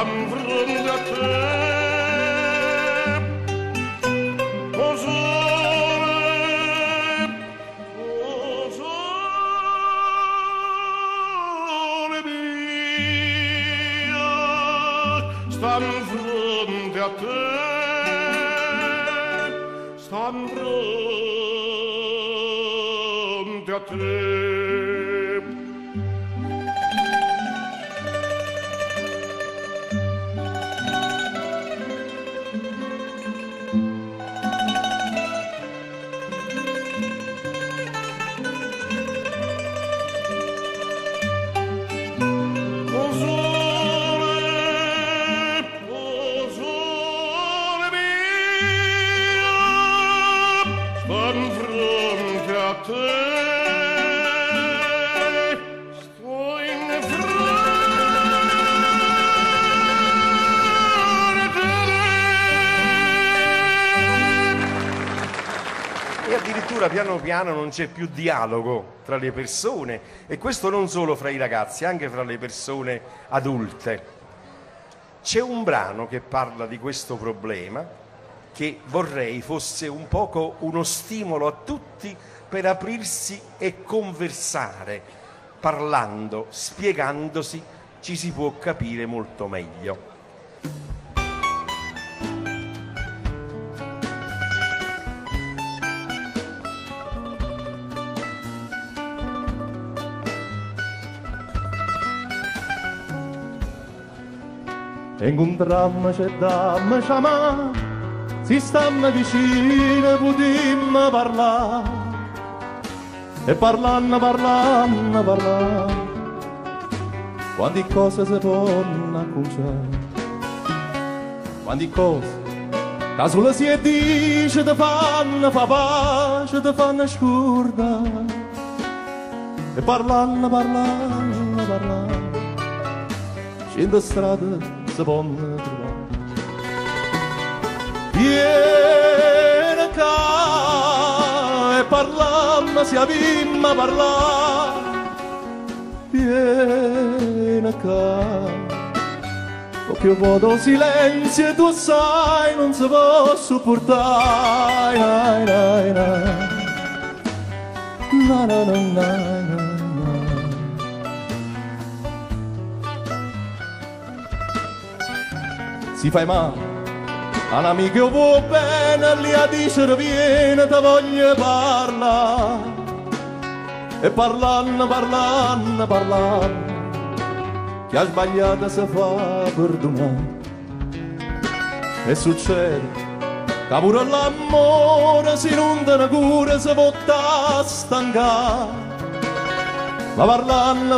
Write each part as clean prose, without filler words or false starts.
stan fronte a te. Stan fronte a te, stan fronte a te. Piano piano non c'è più dialogo tra le persone, e questo non solo fra i ragazzi, anche fra le persone adulte. C'è un brano che parla di questo problema che vorrei fosse un poco uno stimolo a tutti per aprirsi e conversare. Parlando, spiegandosi, ci si può capire molto meglio. Incontrammo c'è dammi chiamà, si stanno vicino, potremmo parlare. E parlando, quante cose si possono acconciare. Quante cose, che solo si dice, ti fanno fa pace, ti fanno scordare. E parlando, scendo strada, si possono trovare. Vieni qua e parlammo, si avvimma a parlare. Vieni qua, perché io vedo silenzio e tu sai non si può sopportare. Na, na, na, na, na. Si fai male, all'amico io vuoi bene, lì a dire vieni, ti voglio parlare. E parlando, chi ha sbagliato si fa perdonare. E succede che pure l'amore si inonda una cura, si vota stancare. Ma parlando,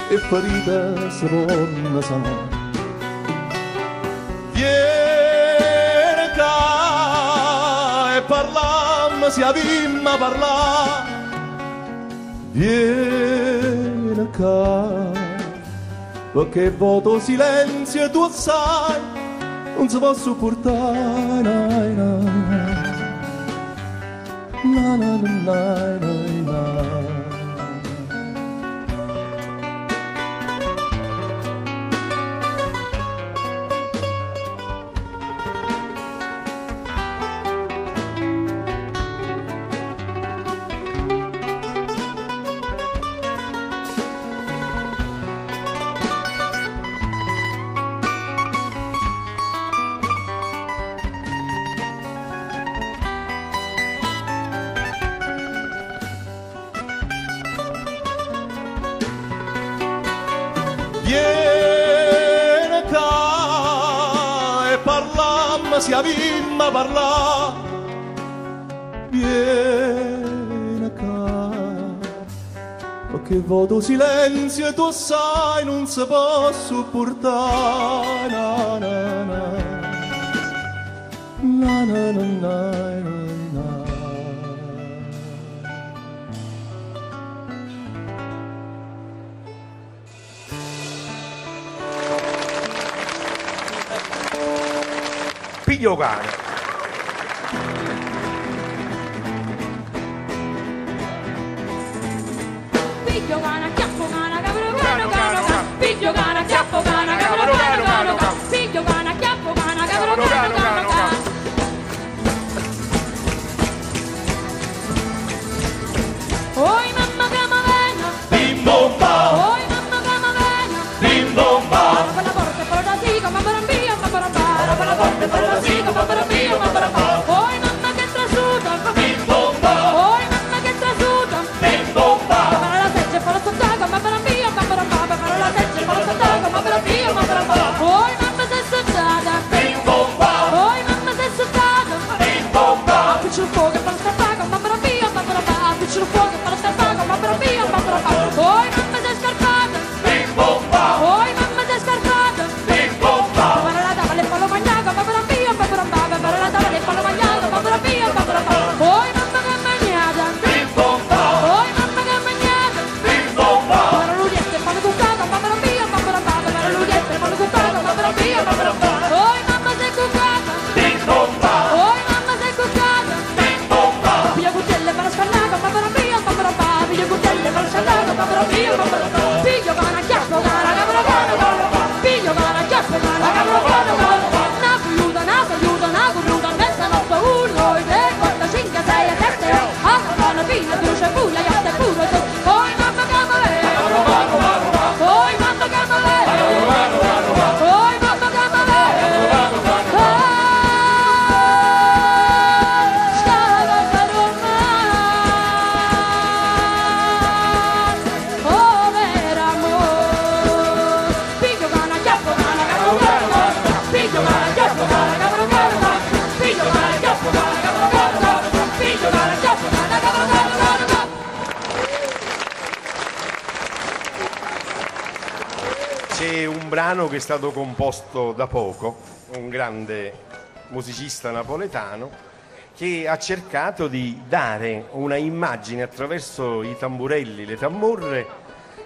e ferite si possono sanare. Vieni qua e parlammo, si avvimma a parlare. Vieni qua, perché voto silenzio e tu sai non si può sopportare. Na, na, na, na, na. Vieni qua e parlammo, si avvimma a parlare. Vieni qua, perché voto silenzio e tu sai non si può sopportare. Na, na, na. Na, na, na, na, na. Piglio cane. Piglio cane, chiappo cane, capro cane, cane, cane. piglio cana, chiappo cana, cavolo cano, cano, cano, piglio cana, chiappo cana, cavolo cano, cano, cano. Oi mamma che m'avena, bim bomba, oi mamma che m'avena, bim bomba, per la porta per la siga, ma per via, ma per la per la porta per la siga, ma per via, ma per oi mamma che trasuda, bim bomba, oi mamma che trasuda, bim bomba, per la secce per la sottaga, ma per via, ma per la secce per la sottaga, ma per via, ma per oi mamma sei sottata, bim bomba, oi mamma sei sottata, bim bomba, più il fuoco per la strappaga, ma per via, ma per più il fuoco per la strappaga, ma per via, ma per oi mamma sei scarpata, bim bomba, oi mamma sei scarpata, bim bomba, per la tavola e pollo magnato, ma per via, ma per la tavola e pollo magnato, ma per via, ma per oi mamma che magnata, bim bomba, oi mamma che magnata, bim bomba, per l'udietta e pollo cuccato, ma per via, ma per l'udietta e pollo cuccato, ma per via, ma per oi mamma sei cuccata, bim bomba, oi mamma sei cuccata, bim bomba, piglia cuccielle per la scarnaca, ma per via, ma per piglia cuccielle per la scarnaca, ma per via, ma per piglio cana, chiappo cana, cavolo cano, cano, piglio cana, chiappo cana, cavolo cano, cano, na cruda, mezza notte, 1, 2, 3, 4, 5, 6, 7, 8, alla fine, cruce, bulla, yatte, puro, poi mamma che m'aveva, poi mamma che m'aveva, poi mamma che m'aveva, stava per un oh vero amore, piglio cana, chiappo cana, cavolo cano, piglio cana, chiappo cana, cavolo cano, piglio cana, chiappo cana, cavolo cano, piglio cana, chiappo cana, cavolo cano. C'è un brano che è stato composto da poco, un grande musicista napoletano che ha cercato di dare una immagine attraverso i tamburelli, le tammurre,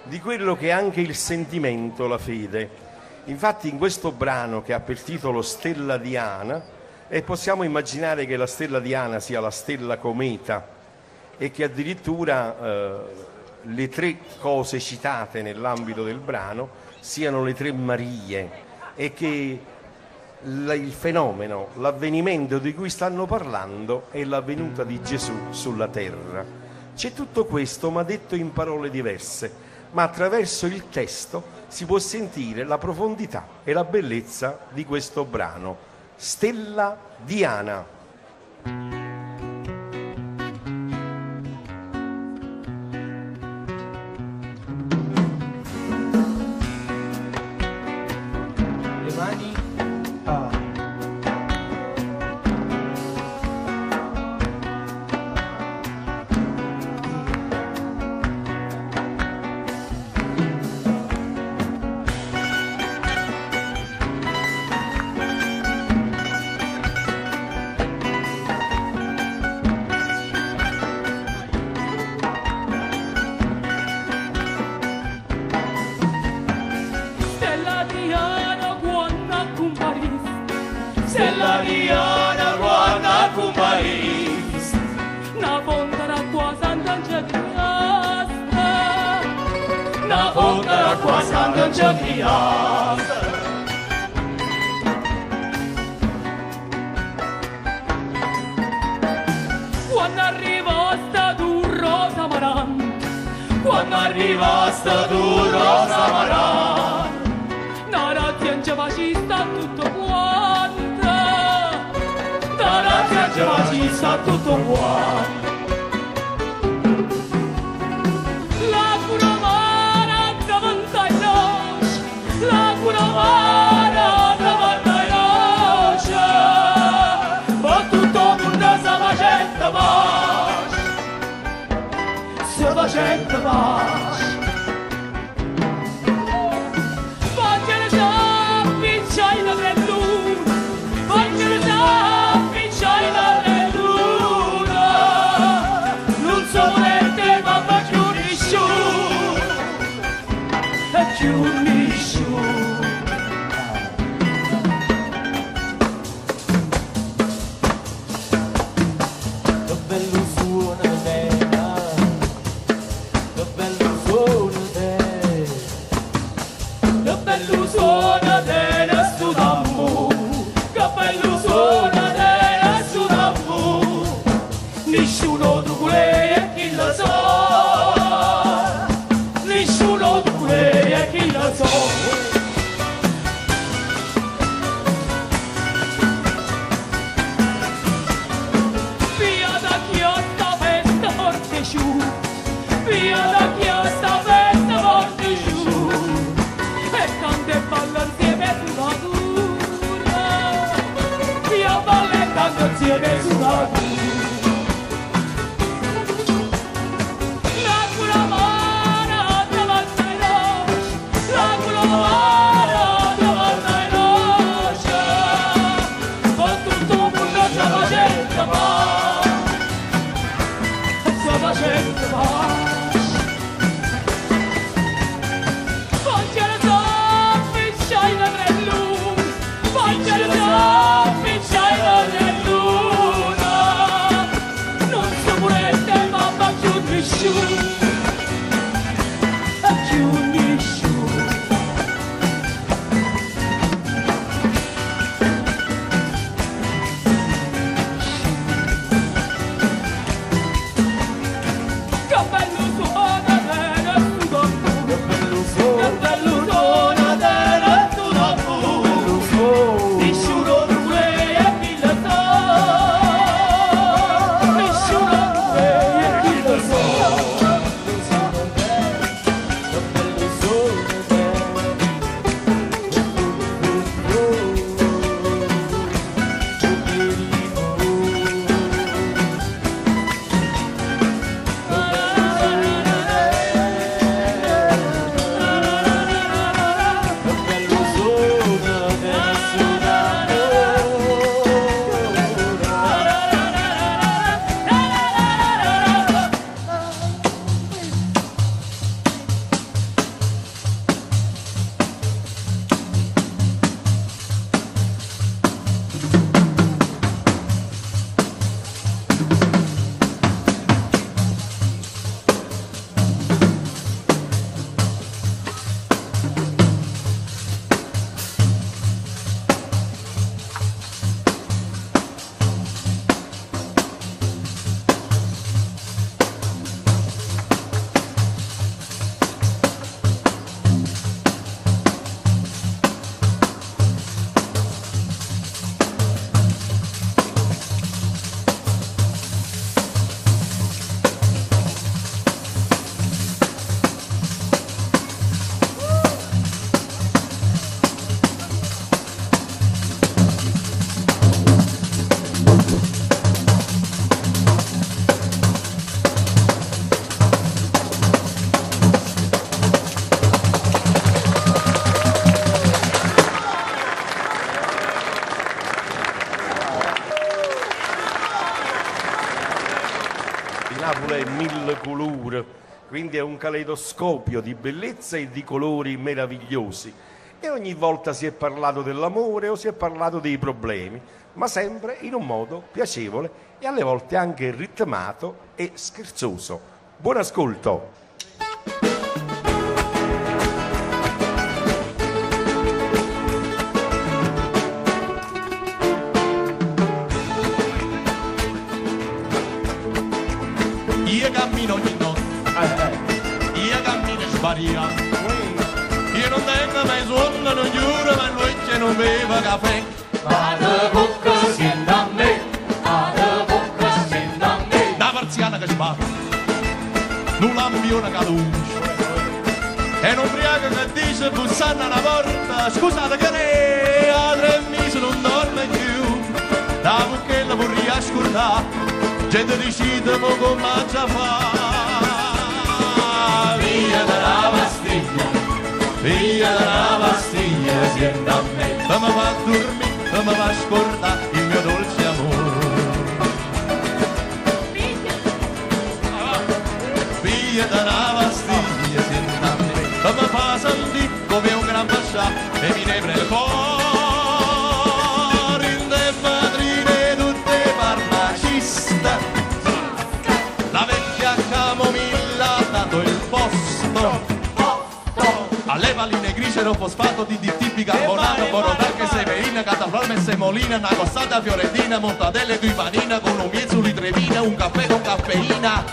di quello che è anche il sentimento, la fede. Infatti in questo brano, che ha per titolo Stella Diana, e possiamo immaginare che la stella Diana sia la stella cometa e che addirittura le tre cose citate nell'ambito del brano siano le tre Marie e che il fenomeno, l'avvenimento di cui stanno parlando è la venuta di Gesù sulla terra. C'è tutto questo, ma detto in parole diverse, ma attraverso il testo si può sentire la profondità e la bellezza di questo brano. Stella Diana. le mani, ah. Stella Diana quando comparisse, Stella Diana quando comparisse, una fonte d'acqua sant'Angelica, una fonte d'acqua sant'Angelica. quando arriva stato rosa amarante, Quando arriva sta tu rosa marana, una razzia ci facista tutto quanto, da razza ci sta tutto qua. la curamara davanti ai nostri, la curamara davanti ai nostri, Ma tutto il mondo sta facendo pace, sta facendo pace. vogliono sappiccare la luna, vogliono sappiccare la luna, Non so volete mamma più nessuno, e più nessuno. Che bello suona bella, che bello suona. che sulla tu. Napoli è mille colori, quindi è un caleidoscopio di bellezza e di colori meravigliosi. E ogni volta si è parlato dell'amore o si è parlato dei problemi, ma sempre in un modo piacevole e alle volte anche ritmato e scherzoso. Buon ascolto! Io cammino ogni notte, io cammino sbagliato. Io non tengo mai sonno, non giuro, ma lui che non beve caffè. Vado bocca siendo a me, vado bocca siendo a me. Da persiana che sbatte, un lampione che luce. E un ubriaco che dice bussando alla porta, scusate che ne ha 3 mesi non dorme più. Da perché la vorrei ascoltare. Gente decide mo come già fa. Via dalla pastiglia, via dalla pastiglia, siendo a me. E mi fa dormire, e mi fa scordare il mio dolce amore. Via dalla pastiglia, siendo a me. E mi fa sentire come un gran pascià e mi nebra il cuore. In le madrine tutte farmaciste. La vecchia camomilla ha dato il posto alle palline grigie, fosfato di tipica bonata, borodarche, severina, cataflorme, semolina, una costata fiorentina, mortadelle di panina con un miezzo di trevina, un caffè con caffeina,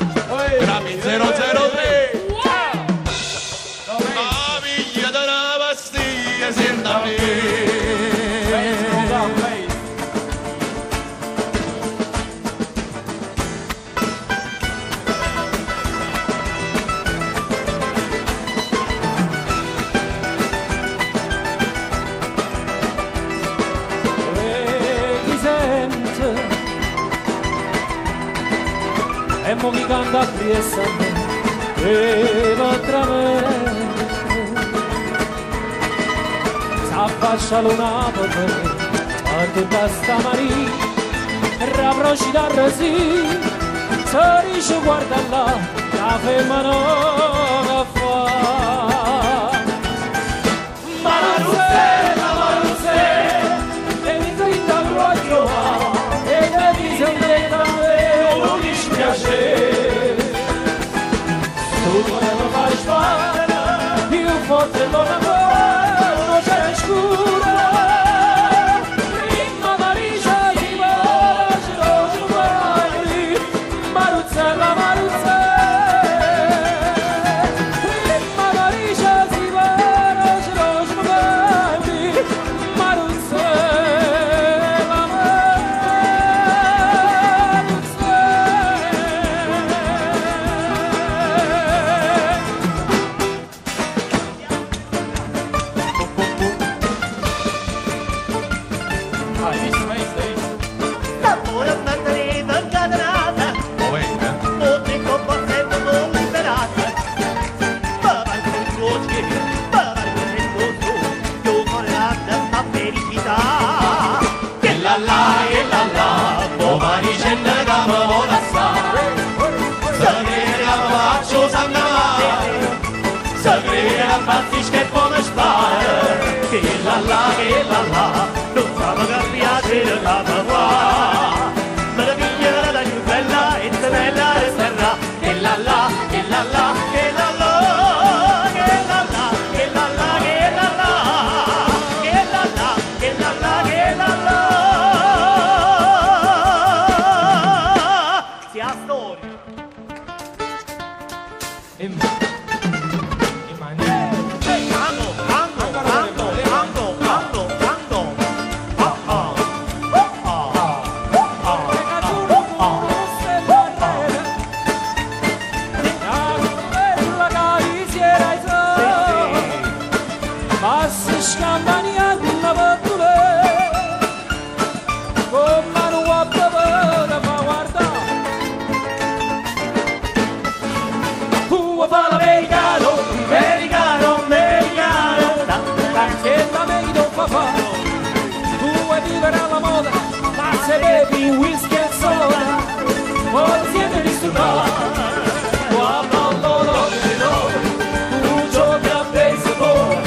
grammi 003. La viglia della pastiglia siendo a me. mo mi canta a priessa a me e tra me s'affaccia l'unato per me a tutta sta maria rapproci da rosì se dice guarda là la femmina che fa Marusella, Marusella e mi dritta il guaglio e mi dice un detto a me non mi spiace tu non lo fai sbagliare più forte non la non c'è scura prima Marisa di voce non ci vuoi Maruzella, Maruzella prima Marisa di voce non ci vuoi Maruzella, L'amore a mantenere incatenata, tutti con sempre non liberata. Papà con voce, papà con il voto, io con la felicità. E la la, domani c'è una gamba vola stare. Sapere a faccio sangare, sapere a fatti che come spare. Che la, non stava che piace la capa qua. Meraviglia la più bella e bella e terra. Che la, che la, che la, che la, che la, che la, che la, che la, che la, sia storia. Tu vuoi vivere alla moda, ma se bevi whisky e soda, poi siete disturbati. Quando loro tu giochi a baseball,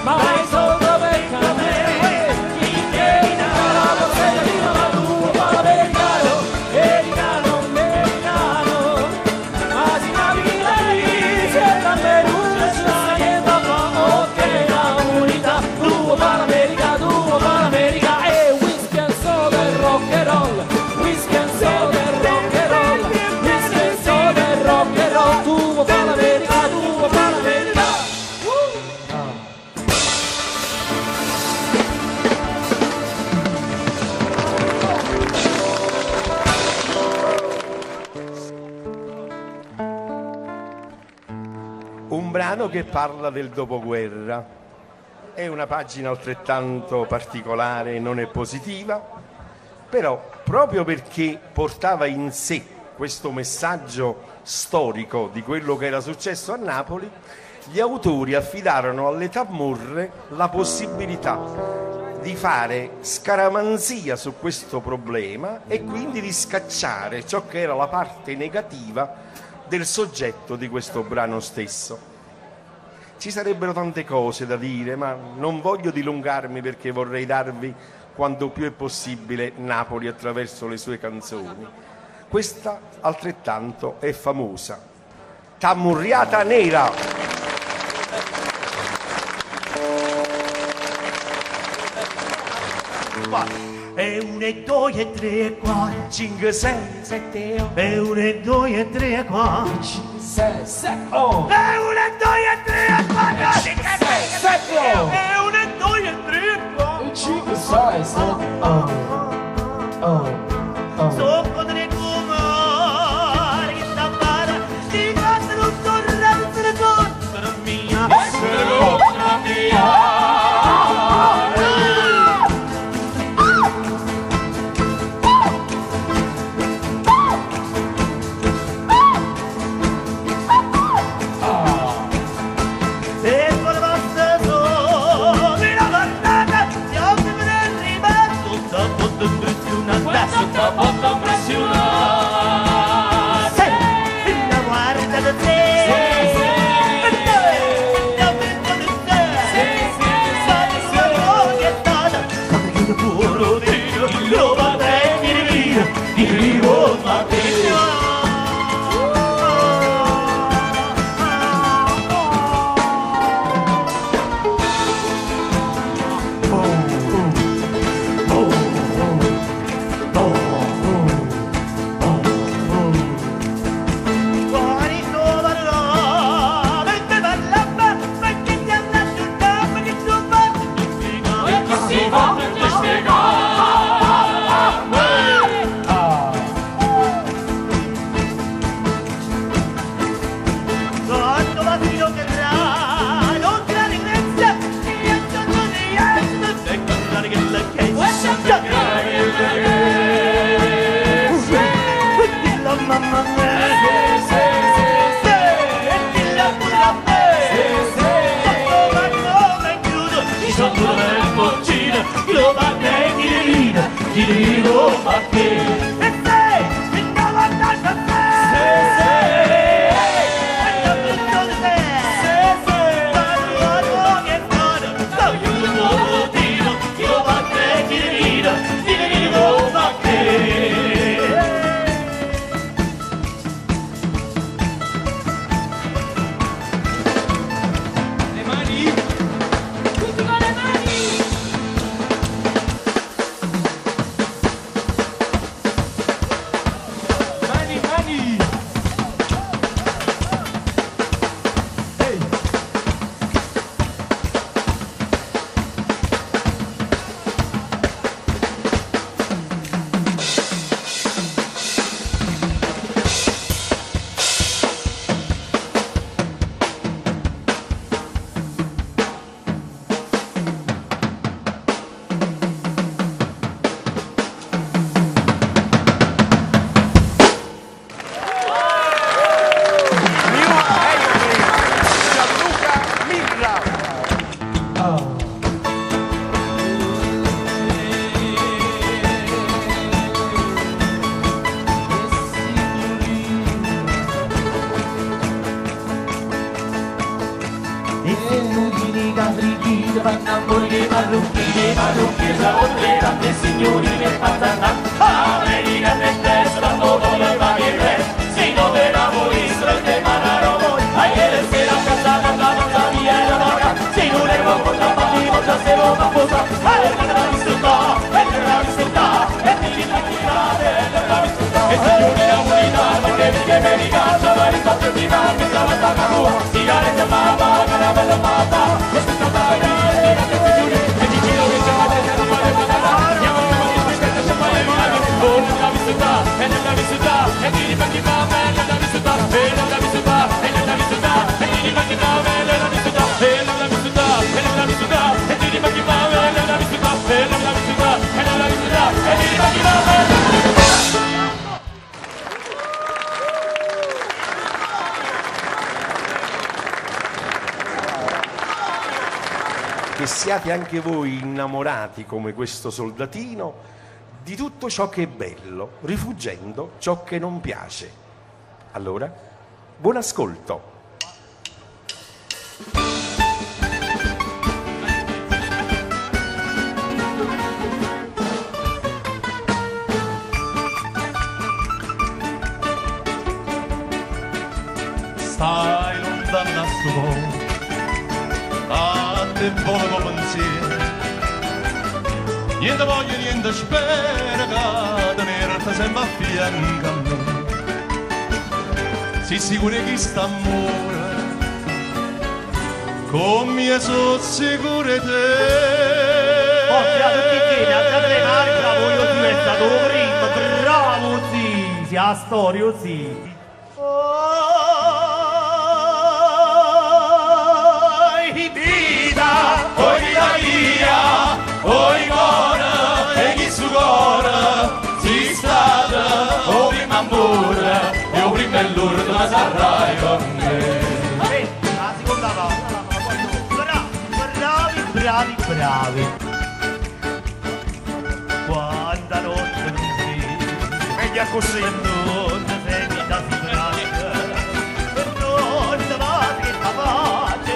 ma hai soldo per camere. Chi viene dalla borsetta di mamma tua, parla americano, americano, ma si naviga lì, se da me non c'è niente a fare, ok, la unità, tu parla americano, e whisky and soda e rock and roll, whisky and soda e rock and roll, whisky and soda e rock and roll, tu parla americano, tu parla americano. Un brano che parla del dopoguerra. È una pagina altrettanto particolare, non è positiva, però proprio perché portava in sé questo messaggio storico di quello che era successo a Napoli, gli autori affidarono alle Tammurre la possibilità di fare scaramanzia su questo problema e quindi di scacciare ciò che era la parte negativa del soggetto di questo brano stesso. Ci sarebbero tante cose da dire, ma non voglio dilungarmi perché vorrei darvi quanto più è possibile Napoli attraverso le sue canzoni. Questa altrettanto è famosa. Tammurriata nera. E 1 e 2 e 3 e 4 5, 6, 7, 8. e 1 e 2 e 3 e 4 6, 7, 8. e 1 e 2 e 3 e 4 5, 6, 7, 8 e 1 e 2 e 3 e 4 5, 6, 7, 8. Socco delle cuore che sta para di casa non torna per mia e se inutili capricini fanno hamburger marrucchini, marrucchini saluti tante signorine patata, America nel testo la moto le paghe, si dove la volissero e te manano voi, a ieri sera a casa andava la via e la vaca, si non è poco da bambino già se lo fa posa, e la vissuta, e la vissuta, e ti immaginate, e la vissuta, e signori la unità, perché mi ricaccia, ma rifaccio di mano, mi stava stata tua, sigarette mamma, caramella mamma, e si sta pagando, e ti giro che c'è la testa, non vale patata, andiamo a discoteca, c'è poi le mani, oh nella vissuta, e nella vissuta, e ti rifacci mamma, e nella vissuta, e nella vissuta, e nella vissuta, e ti rifacci mamma, e nella vissuta, e nella vissuta, e nella vissuta, e ti rifacci mamma, e nella vissuta, e nella vissuta, e nella vissuta, e ti rifacci mamma, e nella vissuta. Che siate anche voi innamorati come questo soldatino di tutto ciò che è bello, rifuggendo ciò che non piace. Allora, buon ascolto. Stai lontano a sto mondo, a te volevo pensiero, niente voglio, niente spero che tenerti sempre a fianco a me. Sei sicuro che sta amore, con me sono sicuro di te. Forza a tutti insieme, alzate le mani, bravo, io ti è stato prima, bravo sì, sia storia sì. Oi vita mia, oi cuore, e chi su cuore si stata, o prima amore, e o prima è l'urto ma sarrai con me. La seconda volta, bravi, bravi, bravi. Quanta notte non sei, Meglio così. non ti senti da sigaretta, non ti va che sta pace,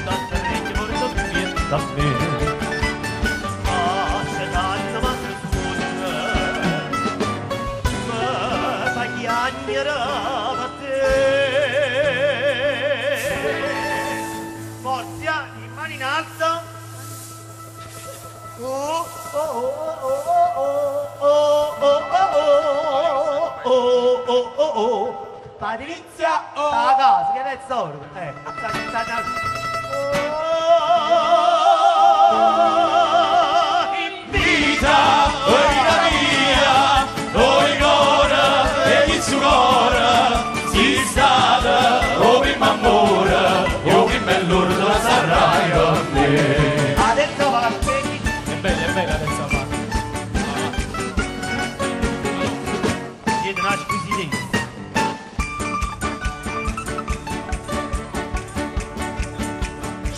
non ti stringi morto più da me. Accettando ma scusa, ma tagliagnerà a te. Forza, le mani in alto. Oh, oh, oh, oh, oh, oh, oh, oh, oh, oh, oh. Patrizia, la casa, che è solo. Vita, oi vita mia, oi cuore, e chi su cuore si stata, o prima amore, e o prima è l'urto ma sarrai con me. Adesso va a spegni. È bella adesso fa. Siete una squisitezza.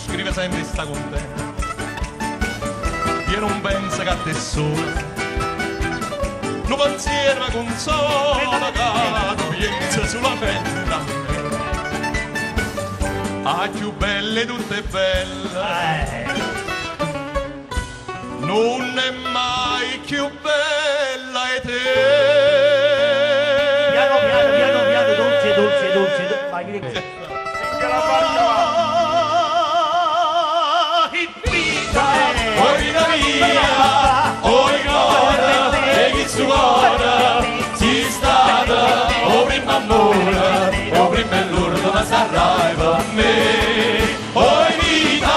Scrive sempre sta con te, io non penso che a te sola, non pensiero ma consola che tu piensa sulla mente a me. Ah, più belle tutte belle, non è mai più bella e te. Piano, piano, piano, piano, dolce, dolce, dolce. Vai, che Oi vita mia, oi cuore, e chi su cuore si stata, o prima amore, o prima è l'urto ma sarrai per me. Oi vita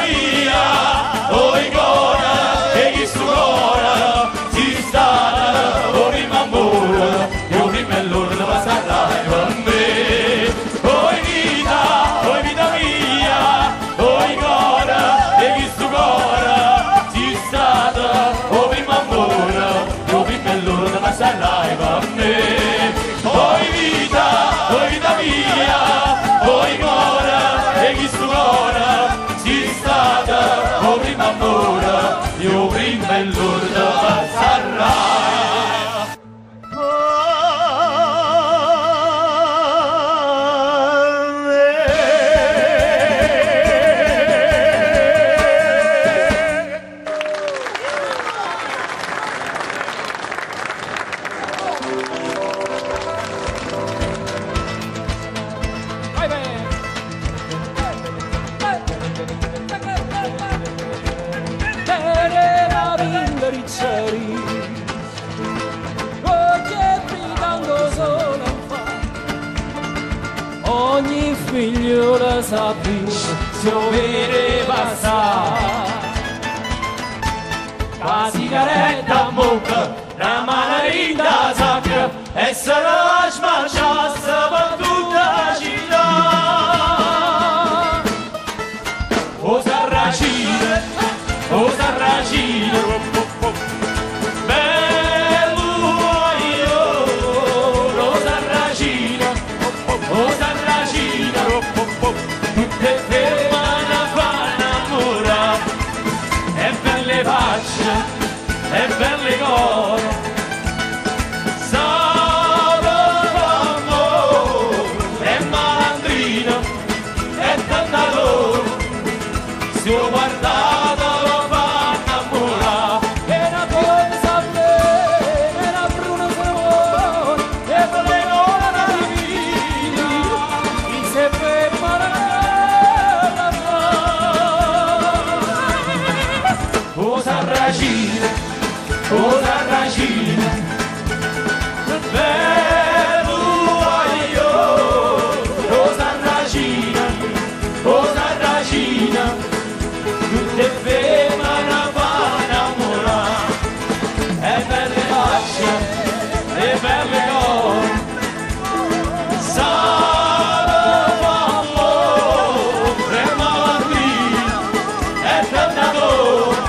mia, oi cuore, e chi su cuore si stata, o prima amore, o prima è l'urto ma sarrai per me. Oi vita mia, oi cuore, e chi su cuore si stata, o prima amore, o prima è l'urto ma sarrai per me. Oi vita mia, oi cuore, e chi su cuore si stata, o prima amore, o prima è l'urto ma sarrai. figlio sappi se lo vede passare. La sigaretta a bocca, la manarina sacra e se la smangiasse per tutta la città. O sarracino, bello io, lo sarracino, tutte femmine fanno innamorare, e belle facce, e belle cose, sapeva amore, e malandrino, e tentatore, si ho guardato lo fa innamorare, e una cosa bella, e una bruna servone, e belle cose divine, in se ferma la o sarracino, bello io, o sarracina, tutte femmine fanno innamorare, e belle facce, e belle cose, sapeva amore, e malandrino, e tentatore,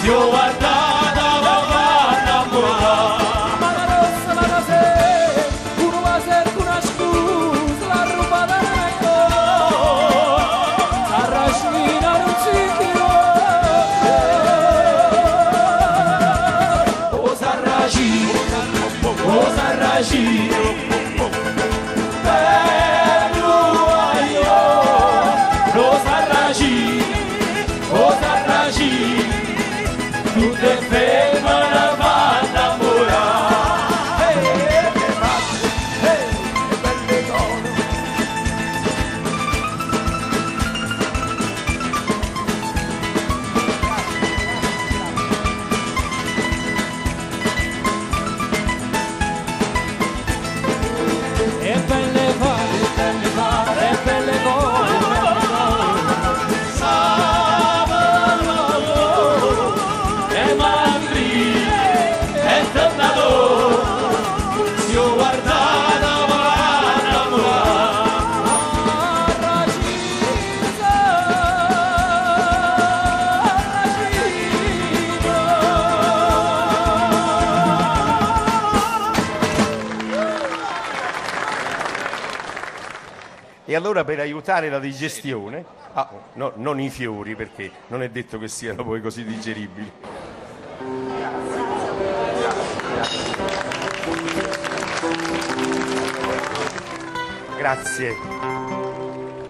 si ho guardata la fanno innamorare. Ma la rossa va da sé, uno va cerca una scusa, la rubata non è cosa, arrascina non si tira. O sarracino, bello io, lo sarracino, tutte femmine fanno innamorare, e belle cose. E belle cose, e belle cose, e malandrino, e tentatore, si ho guardata ma E allora per aiutare la digestione, no, non i fiori perché non è detto che siano poi così digeribili. Grazie.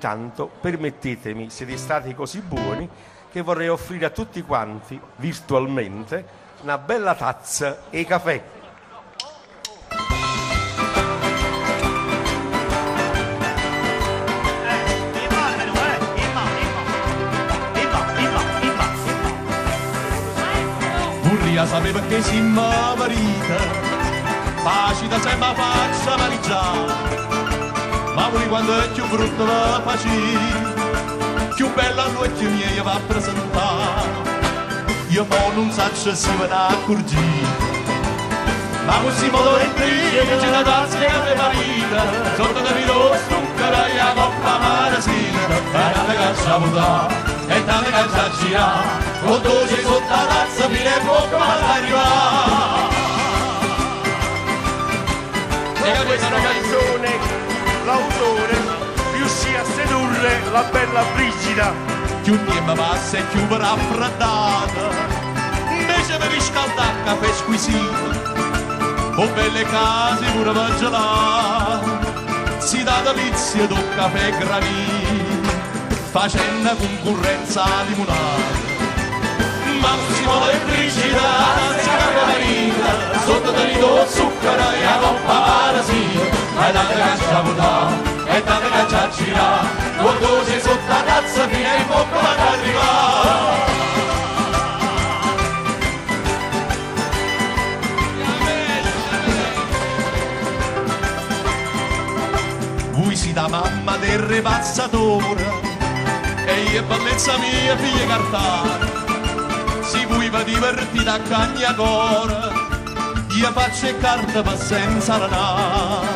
Tanto permettetemi, siete stati così buoni, che vorrei offrire a tutti quanti, virtualmente, una bella tazza e caffè. Burria sapeva che si marita, facile sempre faccia mangiare, ma pure quando è più brutta la faccia, più bella a occhi miei va a presentare. Io poi non so se si va da accorgere, ma così modo è triste che c'è una tazza che aveva vita, sotto da ridotto zucchero e la coppa marasina, e tante caccia a votare, e tante caccia a girare, con doce sotto la tazza fino a poco ma arrivare. Da questa canzone l'autore riuscì a sedurre la bella Brigida. Più niente passa e più raffreddata, invece per riscaldare caffè squisito, o belle case pure per gelare, si dà delizia d'un caffè granito, facendo concorrenza a limonata. Massimo e Brigida, la sotto del zucchero e la coppa marasina, e tante caccia a votare, e tante caccia a girare, quando sei sotto la tazza fino ai poco ad arrivare. Voi si da mamma del sempre passatore e io bellezza mia figlia cartare si vuiva divertire a cagnacore io faccio carta ma senza lanare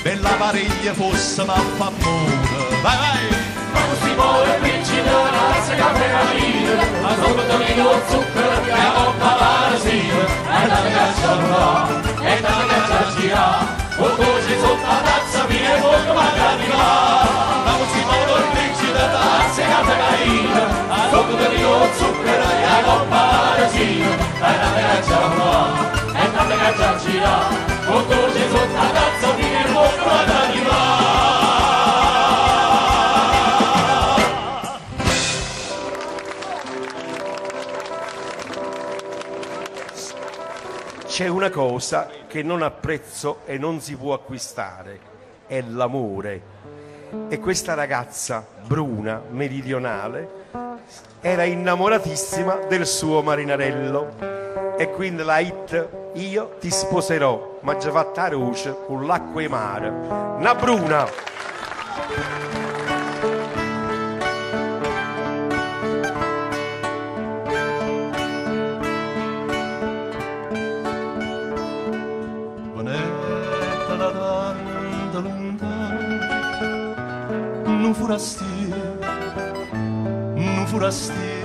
bella pariglia fosse ma fa amore vai vai quando si muove il principe la razza caffè la vita ma sopra Torino zucchero e la coppa parasita e la caccia va e la caccia gira o così sotto la tazza viene poco magari va quando si muove il principe la razza caffè la vita ma sopra Torino zucchero e la coppa parasita e la caccia va e la caccia gira o così sotto la tazza viene poco magari va C'è una cosa che non ha prezzo e non si può acquistare, è l'amore. E questa ragazza bruna, meridionale, era innamoratissima del suo marinarello. E quindi la hit Io ti sposerò, ma già fatta luce con l'acqua e mare. Una bruna! non forastier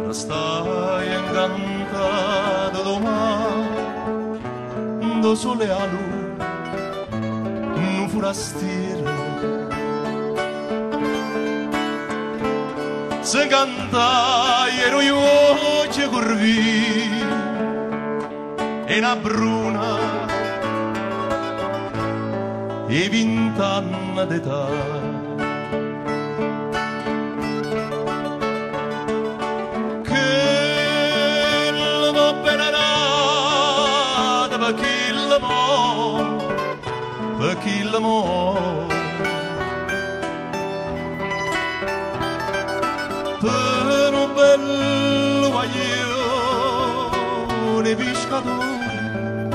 restai incantado do mar do sole a luz non forastier se cantai ero io che curvi e una bruna e 20 anni d'età. Che la bene nata per chi l'amor, per un bel guaglione pescatore,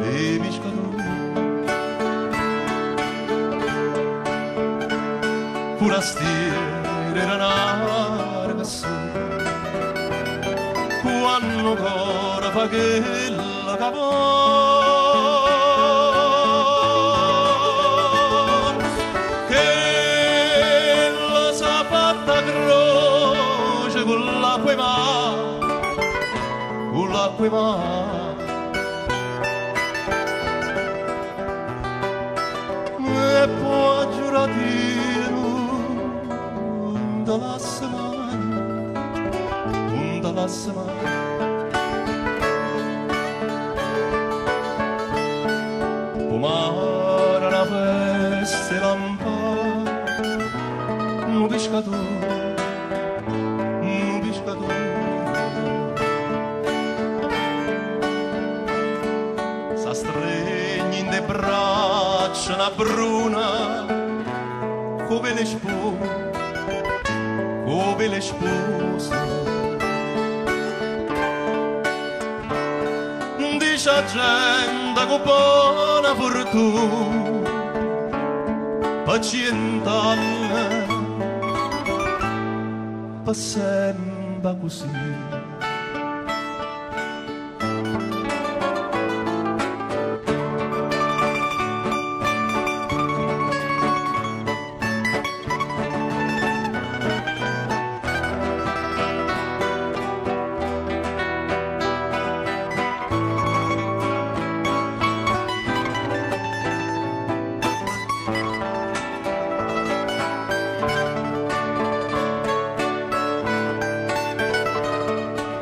e pescatore. Forastiere era una ragazza quando ancora fa che la capò che la sa fatta croce con l'acqua e mare con l'acqua e mare e poi giurati la semana pomare una festa e lampare un pescatore s'astregna in de braccia una bruna come le spose dice a gente con buona fortuna pazientare per sempre così.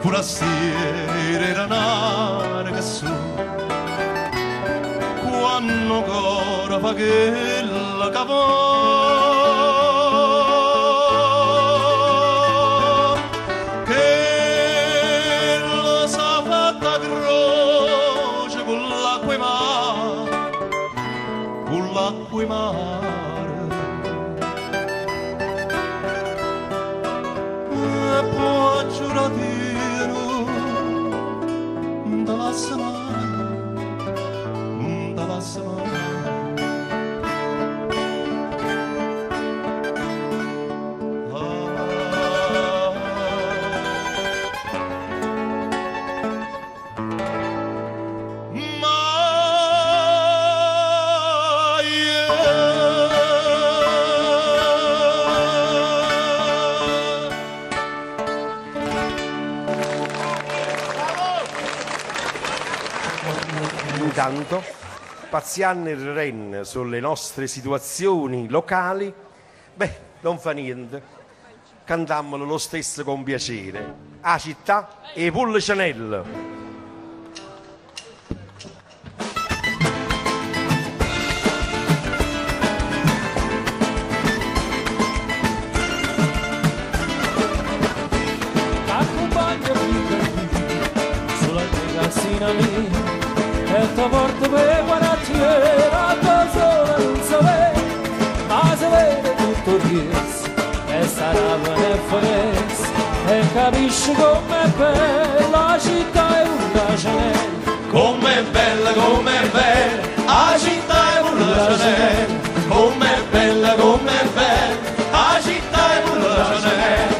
Forastiere era una ragazza quando ancora fa che la capò che la sa fatta croce con l'acqua e mare e poi giurati la semana Massimo. Intanto, Pazian e Ren sulle nostre situazioni locali, beh, non fa niente, cantammolo lo stesso con piacere. A città e Pulle Chanel. E ti porto per quartiere, a tua sola non sapere, ma se vede tutto il riesco, e sarà bene forese, e capisci com'è bella la città è una Chanel. Com'è bella, la città è una Chanel. Com'è bella, la città è una Chanel.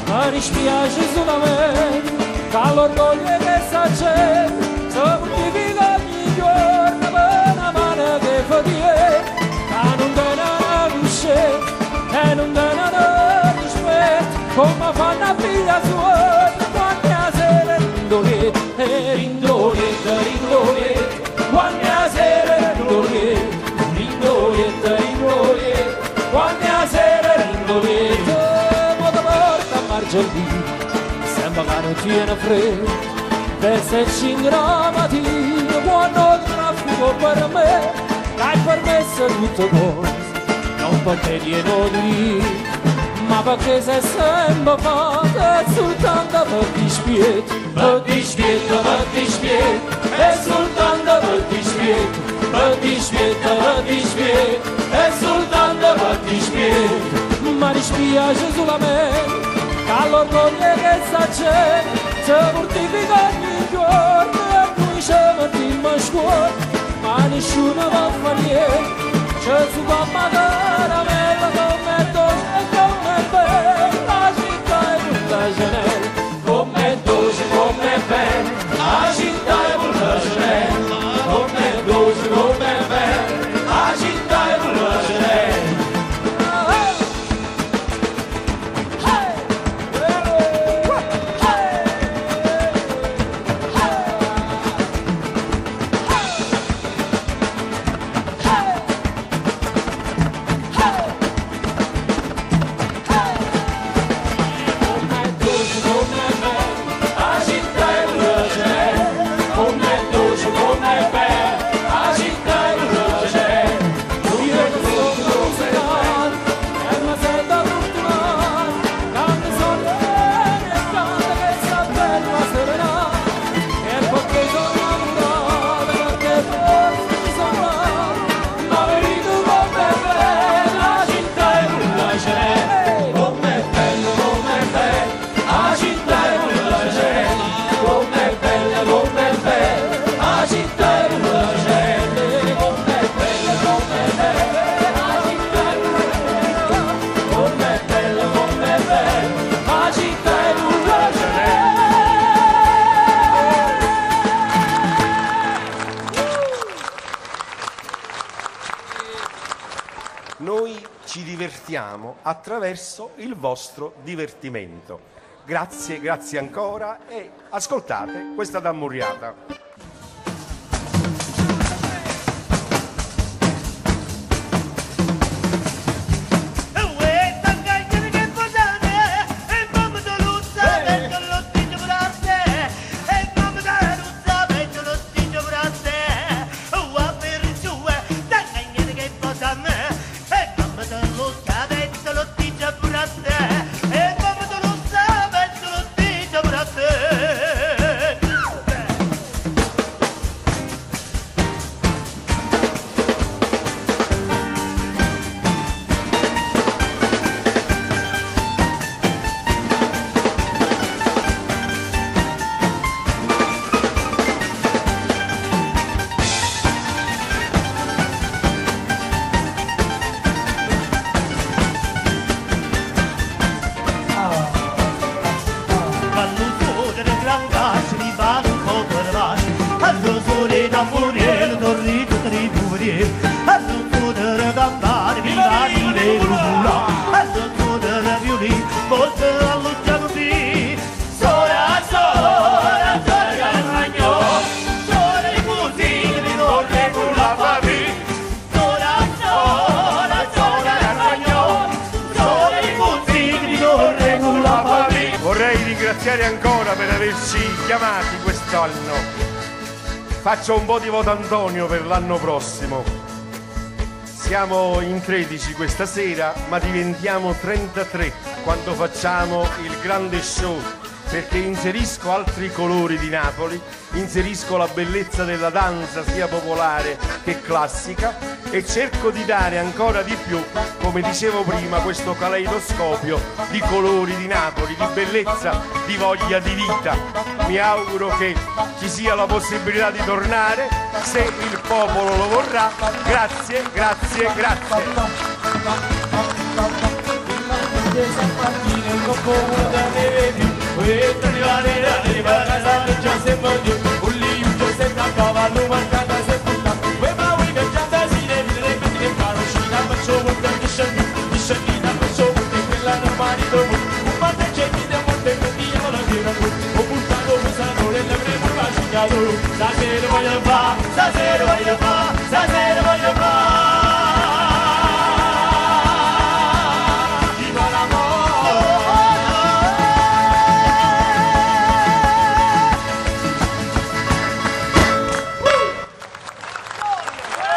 Ma mi spiace solamente, che l'orgoglio che sa c'è, se mortifica ogni giorno per una mano che fa di che non te ne riuscire e non te ne rispetto, come fanno a figlia sua quando la sera rindolietta e rindolietta, rindolietta, quando la sera rindolietta, rindolietta, rindolietta, quando la sera rindolietta, ma ti porta a Margiardino, sembra che non tiene freddo. Per esserci in mattina quando il traffico per me hai permesso tutte cose, non perché glielo dico, ma perché sei sempre fatta soltanto per dispieto, per dispieto, per dispieto, e soltanto per dispieto, per dispieto, per dispieto, e soltanto per dispieto. Ma mi spiace solamente che l'orgoglio che sa c'è, se mortifica ogni giorno e noi ci mettiamo a scuola, ma nessuno va a fare niente, c'è su mamma caramella, com'è dolce e com'è bella, la città è una Chanel. Com'è dolce, com'è bella, la città è una Chanel. Com'è dolce, com'è bella, la città è una Chanel. Noi ci divertiamo attraverso il vostro divertimento. Grazie, grazie ancora e ascoltate questa dammuriata. piedi, a non poter cantare, viva di verula, a non poter violì, forse all'occhiato di sola, sola, sola Carmagno, sola di musica di non regula famiglia, sola, sola, sola Carmagno, sola di musica di non regula famiglia. Vorrei ringraziare ancora per averci chiamati quest'anno. Faccio un po' di voto Antonio per l'anno prossimo. Siamo in 13 questa sera, ma diventiamo 33 quando facciamo il grande show, perché inserisco altri colori di Napoli, inserisco la bellezza della danza sia popolare che classica e cerco di dare ancora di più, come dicevo prima, questo caleidoscopio di colori di Napoli, di bellezza, di voglia di vita. Mi auguro che ci sia la possibilità di tornare, se il popolo lo vorrà. Grazie, grazie, grazie. Stasera voglio fa, stasera voglio fa, stasera voglio fa. Viva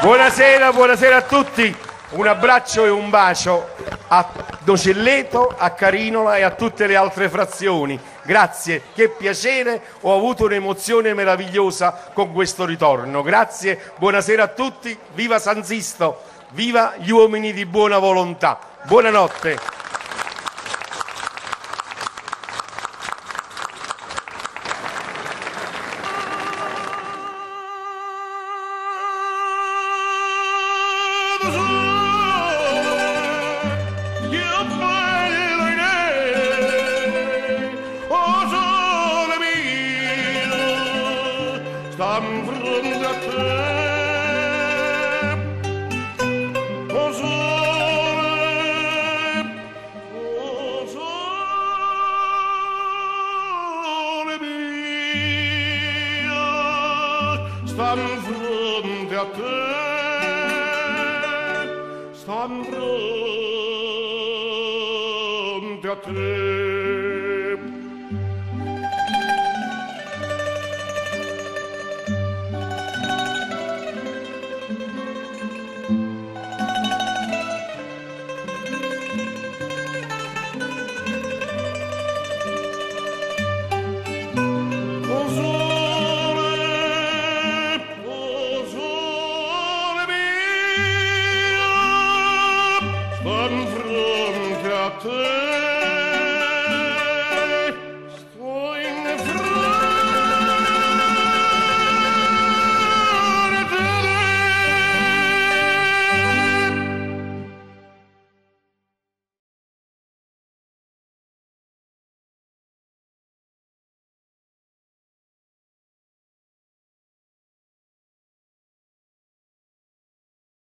Buonasera, buonasera a tutti. Un abbraccio e un bacio a Nocelleto, a Carinola e a tutte le altre frazioni. Grazie, che piacere, ho avuto un'emozione meravigliosa con questo ritorno. Grazie, buonasera a tutti, viva San Sisto, viva gli uomini di buona volontà. Buonanotte. Stan fronte a te, stan fronte a te. Stan fronte a te.